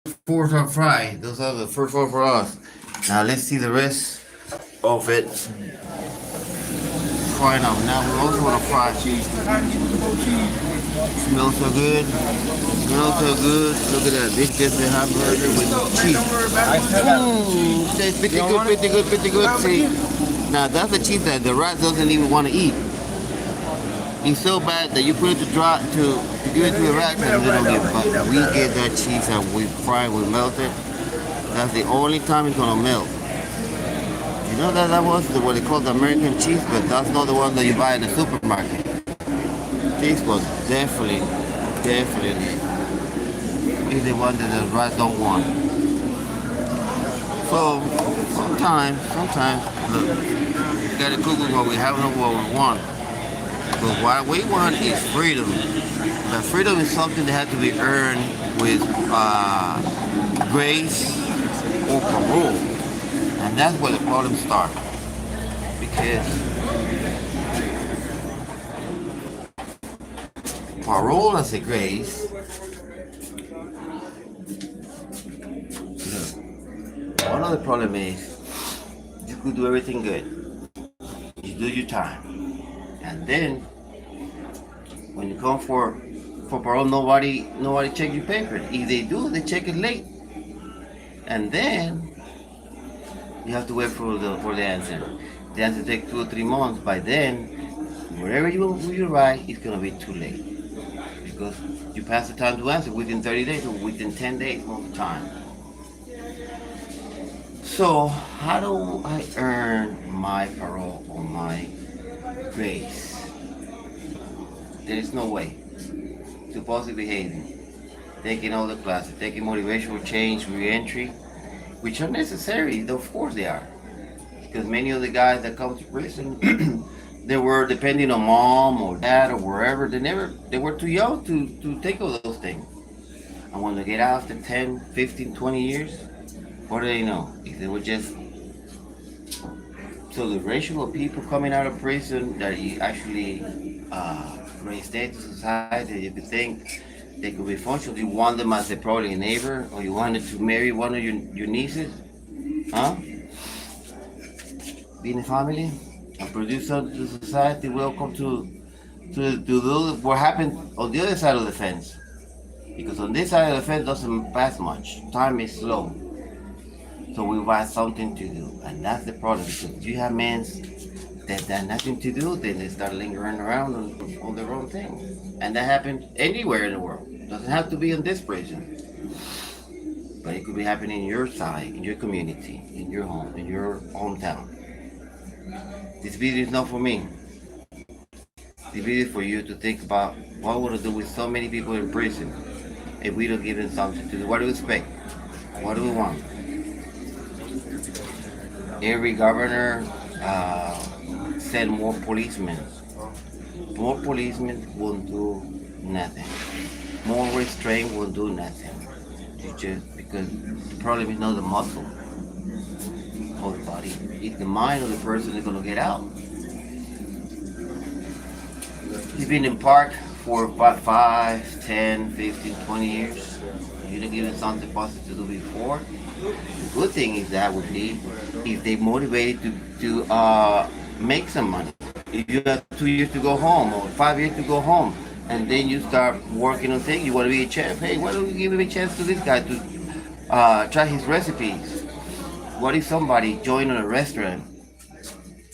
fours are fried. Those are the first four for us. Now let's see the rest of it. Frying up. Now we also want to fry cheese. Smells so good. Smells so good. Look at that. This is the hamburger with cheese. Tastes pretty good, pretty good, pretty good. See, now that's the cheese that the rat doesn't even want to eat. It's so bad that you put it to dry to give it to the rat and they don't give it. But we get that cheese and we fry, we melt it. That's the only time it's gonna melt. You know that was what they call the American cheese, but that's not the one that you buy in the supermarket. This one definitely is the one that the rats don't want. So sometimes, look, you gotta cook with what we have and what we want. But what we want is freedom. But freedom is something that has to be earned with grace or parole. And that's where the problem starts. Because parole as a grace, one of the problem is you could do everything good. You do your time. And then when you come for parole, nobody check your paper. If they do, they check it late. And then you have to wait for the answer. The answer takes 2 or 3 months. By then, wherever you write, it's gonna be too late. Because you pass the time to answer within 30 days or within 10 days most of the time. So how do I earn my parole or my grace? There is no way to positive behaving, taking all the classes, taking motivational change, re-entry, which are necessary. Of course they are, because many of the guys that come to prison, they were depending on mom or dad or wherever. They were too young to take all those things. And when they get out after 10, 15, 20 years, what do they know? If they were just so the ratio of people coming out of prison that you actually reinstate to society, you could think they could be functional. You want them as a probably a neighbor, or you wanted to marry one of your nieces, huh? Be in a family and produce something to society. Welcome to do what happened on the other side of the fence, because on this side of the fence doesn't pass much. Time is slow. So we want something to do, and that's the problem. Because you have men that have nothing to do, then they start lingering around on their own thing, and that happens anywhere in the world. It doesn't have to be in this prison, but it could be happening in your side, in your community, in your home, in your hometown. This video is not for me. This video is for you to think about what would I do with so many people in prison if we don't give them something to do. What do we expect? What do we want? Every governor send more policemen. More policemen won't do nothing. More restraint won't do nothing. Just because the problem is not the muscle of the body. It's the mind of the person that's going to get out. He's been in park for about 5, 10, 15, 20 years. You didn't give him something positive to do before. The good thing is that would be if they motivated to make some money. If you have 2 years to go home or 5 years to go home, and then you start working on things, you want to be a chef. Hey, why don't we give him a chance to this guy to try his recipes? What if somebody joined on a restaurant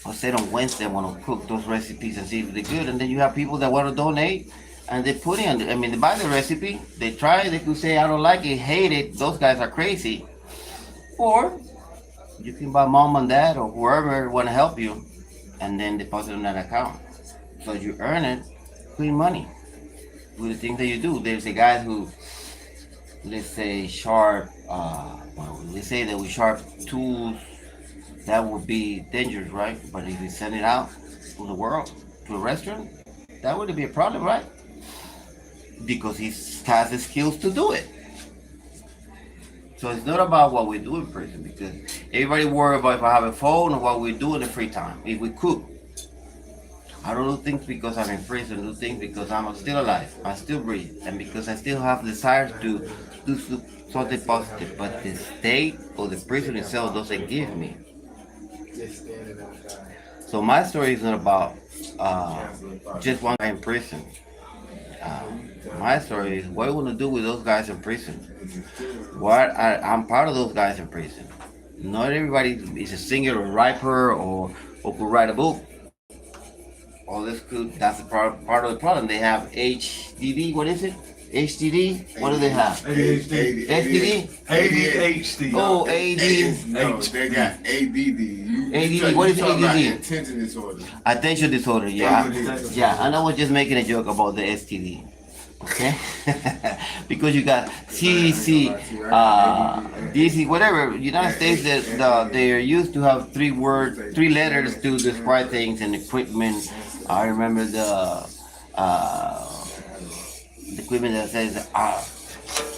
or said on Wednesday want to cook those recipes and see if they're good, and then you have people that want to donate and they put in, I mean, they buy the recipe, they try it, they could say, I don't like it, hate it, those guys are crazy. Or you can buy mom and dad or whoever want to help you and then deposit on that account. So you earn it, clean money with the things that you do. There's a guy who, let's say, let's say that we sharp tools, that would be dangerous, right? But if you send it out to the world, to a restaurant, that wouldn't be a problem, right? Because he has the skills to do it. So it's not about what we do in prison, because everybody worry about if I have a phone or what we do in the free time. If we cook, I don't do things because I'm in prison. I do things because I'm still alive. I still breathe, and because I still have desires to do something positive. But the state or the prison itself doesn't give me. So my story is not about just one guy in prison. Uh, my story is what I want to do with those guys in prison. I'm part of those guys in prison. Not everybody is a singer or rapper or could write a book. All this could, that's the part of the problem. They have HDD. What is it? HDD. What do they have? HDD. ADHD. Oh, AD. No, they got ADD. ADD. What is ADD? Attention disorder. Attention disorder. Yeah, yeah. And I was just making a joke about the STD. Okay, because you got CDC, DC, whatever. United States, they're used to have three letters to describe things and equipment. I remember the equipment that says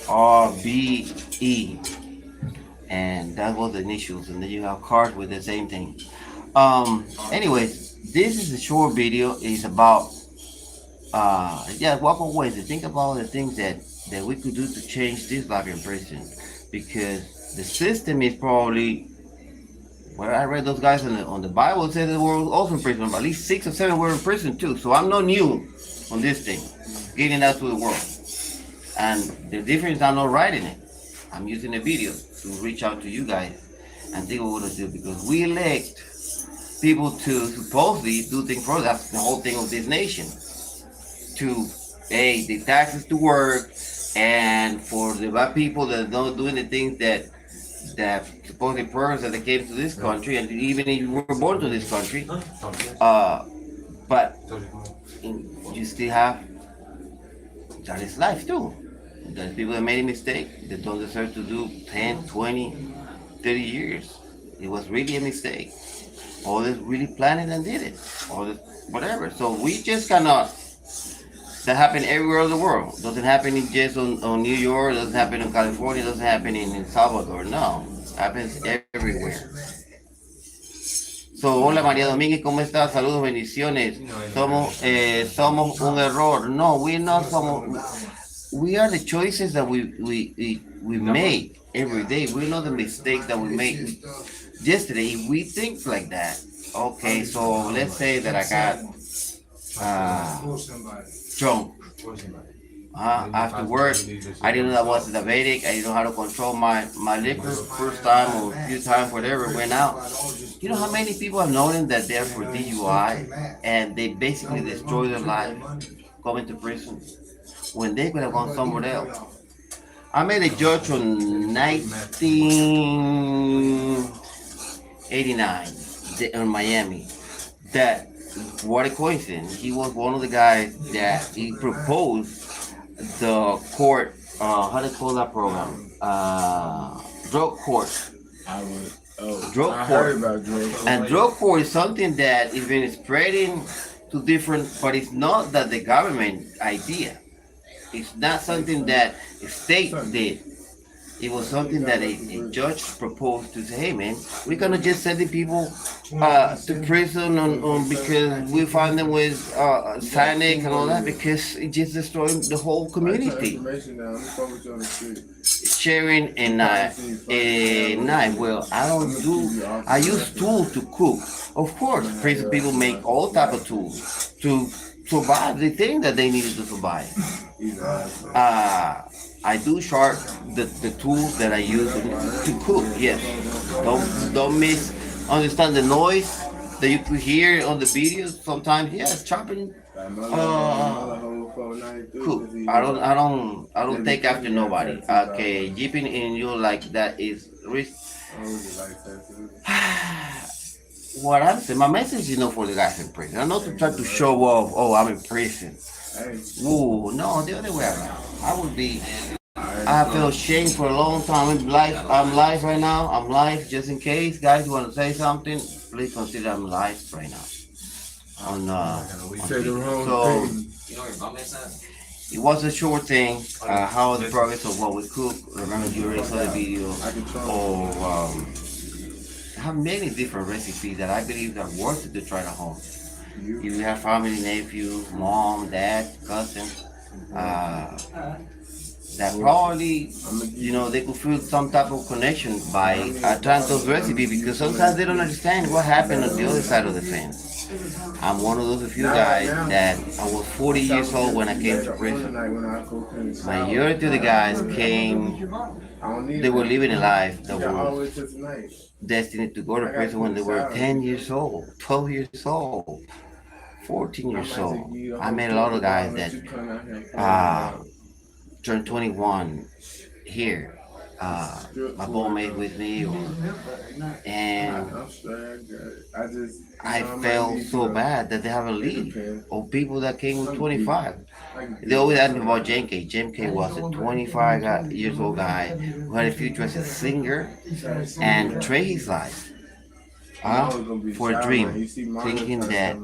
RBE, and that was the initials. And then you have cars with the same thing. Anyways, this is a short video. It's about walk away to think about the things that we could do to change this life in prison, because the system is probably where I read those guys on the Bible said they were also in prison. At least 6 or 7 were in prison too. So I'm not new on this thing, getting out to the world. And the difference, I'm not writing it. I'm using a video to reach out to you guys and think what to do, because we elect people to supposedly do things for us. That's the whole thing of this nation. To pay the taxes to work, and for the black people that don't doing the things that supposedly purpose that they came to this country, and even if you were born to this country, but you still have that is life too. There's people that made a mistake that don't deserve to do 10, 20, 30 years. It was really a mistake. Others really planned it and did it. Others, whatever. So we just cannot. That happen everywhere in the world. Doesn't happen in just on New York. Doesn't happen in California. Doesn't happen in El Salvador. No, it happens everywhere. So, hola María Domínguez, ¿cómo estás? Saludos, bendiciones. Somos un error. No, we're not. We are the choices that we make every day. We know the mistakes that we make. Yesterday, we think like that. Okay, so let's say that I got drunk. After work, I didn't know I was diabetic. I didn't know how to control my liquor. First time or a few times, whatever, went out. You know how many people have known that they're for DUI and they basically destroy their life, going to prison, when they could have gone somewhere else. I made a judge on 1989 in Miami. That, what a coincidence. He was one of the guys that he proposed the court, how do you call that program? Drug court. Drug court. And drug court is something that has been spreading to different, but it's not that the government idea. It's not something that the state did. It was something that a judge proposed to say, hey man, we're gonna just send the people to prison on because we find them with cyanic and all that, because it just destroyed the whole community. Sharing and knife. Well, I use tools to cook. Of course, prison people make all type of tools to survive the thing that they needed to survive. I do sharp the tools that I use to cook. Yes, don't misunderstand the noise that you could hear on the videos. Sometimes, yes, chopping. Cook. I don't take after nobody. Okay, jeeping in you like that is risk. What I'm saying, my message is not for the guys in prison. I'm not to try to show off. Oh, I'm in prison. Ooh, no, the other way around. I feel shame for a long time. I'm live right now. I'm live just in case. Guys, you want to say something? Please consider I'm live right now. So, it was a short thing. How the progress of what we cook. Remember, you already saw the video. Or, I have many different recipes that I believe are worth it to try at home. If you have family, nephew, mom, dad, cousin, that probably, they could feel some type of connection by trying those recipes because sometimes they don't understand what happened on the other side of the fence. I'm one of those few guys that I was 40 years old when I came to prison. Majority of the guys came, they were living a life that was destined to go to prison when they were 10 years old, 12 years old, 14 years old. I met a lot of guys that turned 21 here. My boy made with me, and I felt so bad that they have a league of people that came with 25. They always ask me about JMK. JMK was a 25 years old guy who had a future as a singer and trade his life for a dream, thinking that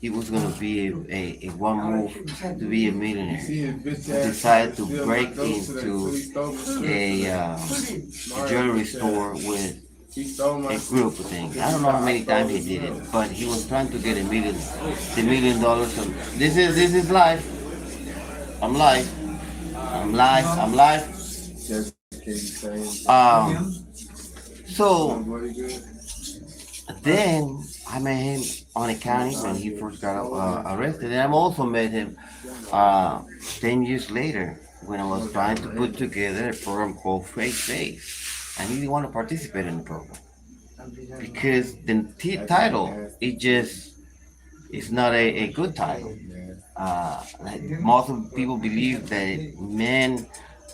he was going to be a one move to be a millionaire. He decided to break into a jewelry store with a group of things. I don't know how many times he did it, but he was trying to get the $1 million. This is life. I'm live. So then I met him on a county when he first got arrested, and I also met him 10 years later when I was trying to put together a program called Fake Face, and he didn't want to participate in the program because the title it's not a good title. Most of people believe that men,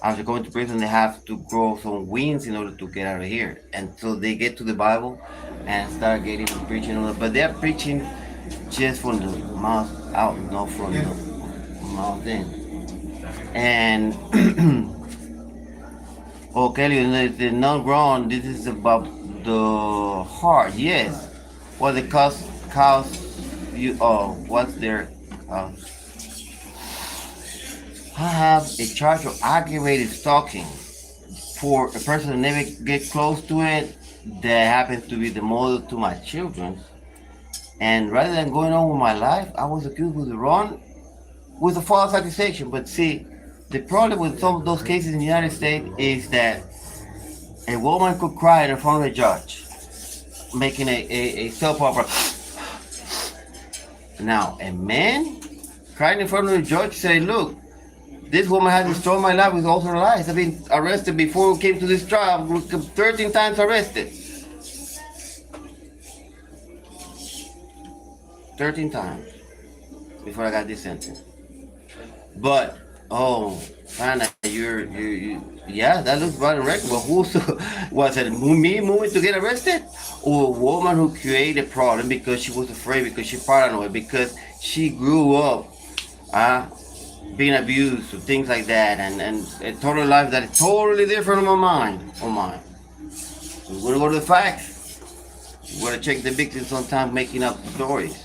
after going to prison, they have to grow some wings in order to get out of here. And so they get to the Bible and start getting to preaching. But they're preaching just from the mouth out, not from the mouth in. And, Kelly, the non-grown, this is about the heart. Yes. What the cause you, what's their I have a charge of aggravated stalking for a person who never get close to it that happens to be the mother to my children. And rather than going on with my life, I was accused with a false accusation. But see, the problem with some of those cases in the United States is that a woman could cry in front of a judge, making a soap opera. Now, a man crying in front of the judge say, look, this woman has destroyed my life with all her lies. I've been arrested before we came to this trial. 13 times arrested. 13 times before I got this sentence. But, Pana, yeah, that looks bad on record. But was it me moving to get arrested? Or a woman who created a problem because she was afraid, because she paranoid, because she grew up being abused or things like that, and a total life that is totally different on mine. We're gonna go to the facts. We're gonna check the victim sometimes making up stories.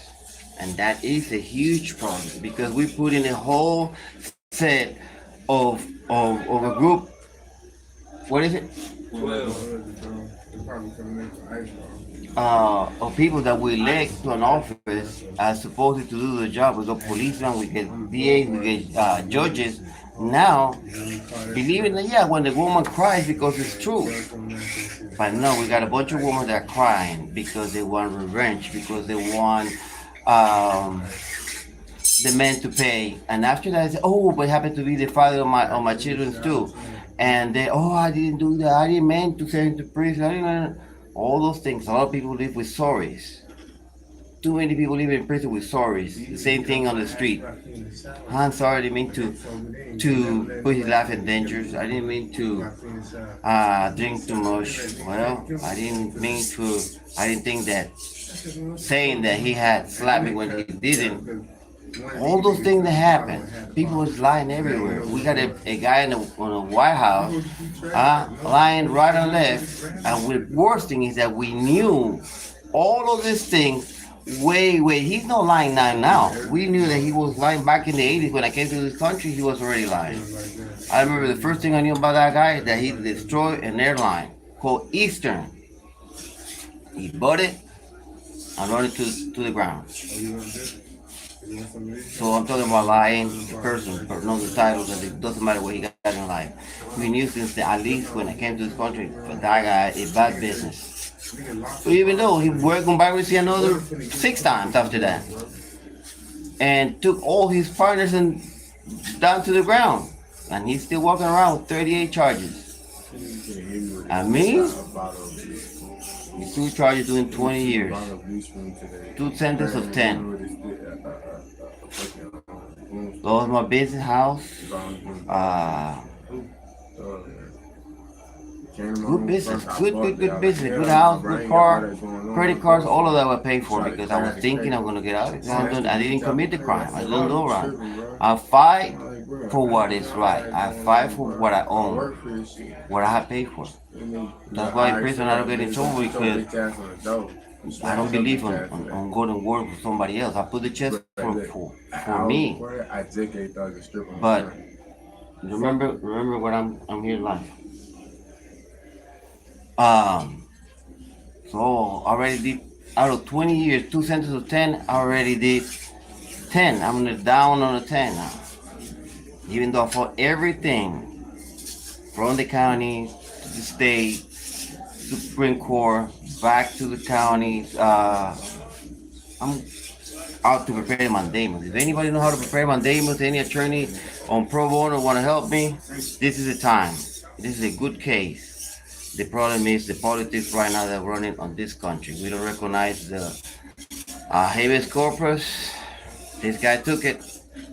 And that is a huge problem because we put in a whole set of a group. What is it? Of people that we elect to an office as supposed to do the job. We got policemen, we get DAs, we get judges. Now, believing that, when the woman cries because it's true. But no, we got a bunch of women that are crying because they want revenge, because they want the men to pay. And after that, I say, but it happened to be the father of my children too. And they, I didn't do that. I didn't mean to send him to prison. All those things. A lot of people live with sorries. Too many people live in prison with sorries. The same thing on the street. I'm sorry, I didn't mean to put his life in danger. I didn't mean to drink too much. Well, I didn't think that saying that he had slapped me when he didn't. All those things that happen, people is lying everywhere. We got a guy on the White House lying right and left. And the worst thing is that we knew all of these things way. He's not lying now. We knew that he was lying back in the 80s. When I came to this country, he was already lying. I remember the first thing I knew about that guy, that he destroyed an airline called Eastern. He bought it, and run it to the ground. So I'm talking about lying to person, but not the title, that it doesn't matter what he got in life. We knew since at least when I came to this country, that guy a bad business. But even though he worked on bankruptcy another 6 times after that, and took all his partners and down to the ground, and he's still walking around with 38 charges. And me, he's 2 charges doing 20 years, 2 sentences of 10. Lost my business house. Good business, good business, good house, good car, credit cards, all of that I paid for because I was thinking I'm gonna get out. I didn't commit the crime. I don't do right. I fight for what is right. I fight for what I own, what I have paid for. That's why in prison I don't get in trouble because I don't believe on going to work for somebody else. I put the chest for me. But remember what I'm here live. So already did out of 20 years, 2 sentences of 10. I already did 10. I'm down on a 10 now. Even though I fought everything from the county to the state, Supreme Court, back to the counties. I'm out to prepare mandamus. If anybody know how to prepare mandamus, any attorney on pro bono want to help me, this is the time. This is a good case. The problem is the politics right now that are running on this country. We don't recognize the habeas corpus. This guy took it.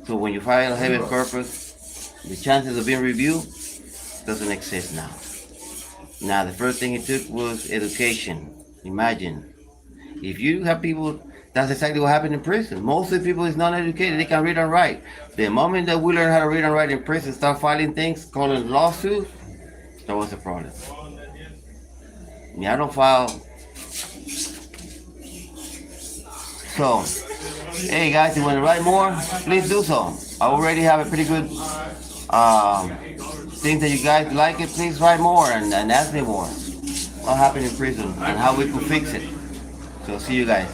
So when you file a habeas corpus, the chances of being reviewed doesn't exist now. Now the first thing he took was education. Imagine. If you have people, that's exactly what happened in prison. Most of the people is non-educated, they can read and write. The moment that we learn how to read and write in prison, start filing things, calling lawsuits, that was the problem. I don't file. So, hey guys, if you want to write more, please do so. I already have a pretty good things that you guys like it. Please write more and ask me more. What happened in prison and how we could fix it. So see you guys.